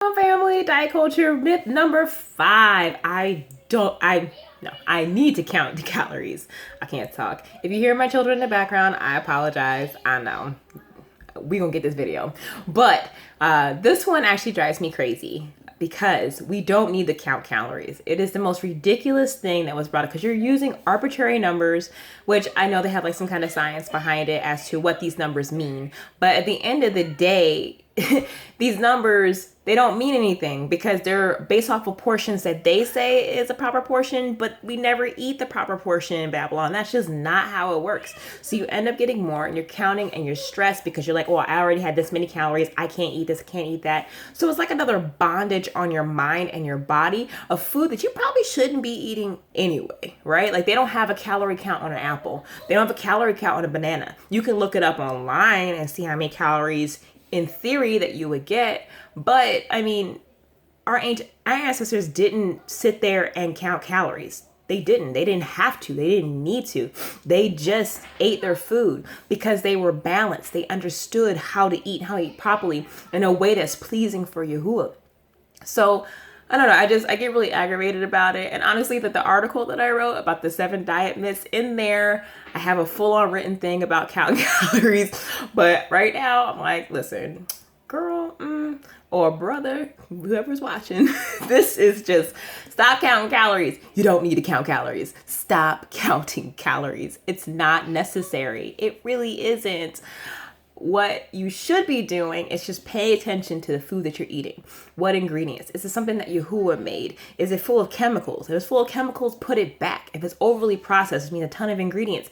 Shalom family, diet culture myth number 5. I need to count the calories. I can't talk. If you hear my children in the background, I apologize. I know. We're gonna get this video. But this one actually drives me crazy because we don't need to count calories. It is the most ridiculous thing that was brought up because you're using arbitrary numbers, which I know they have like some kind of science behind it as to what these numbers mean. But at the end of the day, these numbers, they don't mean anything because they're based off of portions that they say is a proper portion, but we never eat the proper portion in Babylon. That's just not how it works. So you end up getting more and you're counting and you're stressed because you're like, oh, I already had this many calories. I can't eat this, I can't eat that. So it's like another bondage on your mind and your body of food that you probably shouldn't be eating anyway, right? Like they don't have a calorie count on an apple. They don't have a calorie count on a banana. You can look it up online and see how many calories in theory that you would get. But I mean, our ancestors didn't sit there and count calories. They didn't have to. They didn't need to. They just ate their food because they were balanced. They understood how to eat properly in a way that's pleasing for Yahuwah. So I don't know. I get really aggravated about it. And honestly, that the article that I wrote about the 7 diet myths in there, I have a full-on written thing about counting calories. But right now, I'm like, listen, girl, or brother, whoever's watching, this is just stop counting calories. You don't need to count calories. Stop counting calories. It's not necessary. It really isn't. What you should be doing is just pay attention to the food that you're eating. What ingredients? Is it something that Yahuwah made? Is it full of chemicals? If it's full of chemicals, put it back. If it's overly processed, which means a ton of ingredients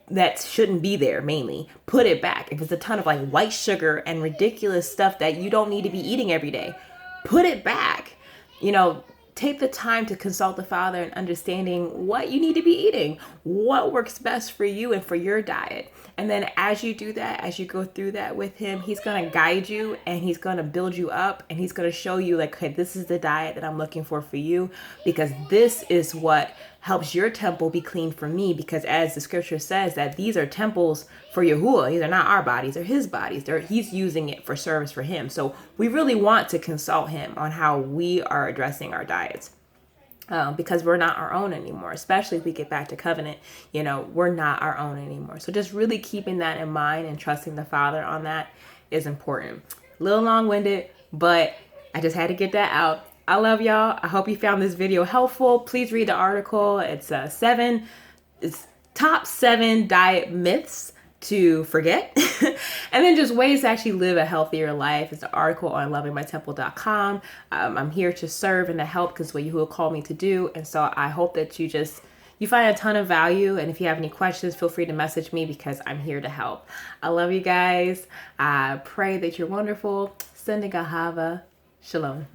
that shouldn't be there mainly, put it back. If it's a ton of like white sugar and ridiculous stuff that you don't need to be eating every day, put it back. Take the time to consult the Father in understanding what you need to be eating, what works best for you and for your diet. And then as you do that, as you go through that with him, he's going to guide you and he's going to build you up and he's going to show you like, okay, this is the diet that I'm looking for you because this is what helps your temple be clean for me, because as the scripture says that these are temples for Yahuwah. These are not our bodies, they're his bodies. He's using it for service for him. So we really want to consult him on how we are addressing our diets. Because we're not our own anymore, especially if we get back to covenant, we're not our own anymore. So just really keeping that in mind and trusting the Father on that is important. A little long-winded, but I just had to get that out. I love y'all. I hope you found this video helpful. Please read the article. It's top 7 diet myths to forget and then just ways to actually live a healthier life. It's an article on lovingmytemple.com. I'm here to serve and to help because what Yahuwah called me to do. And so I hope that you find a ton of value. And if you have any questions, feel free to message me because I'm here to help. I love you guys. I pray that you're wonderful. Sending ahava. Shalom.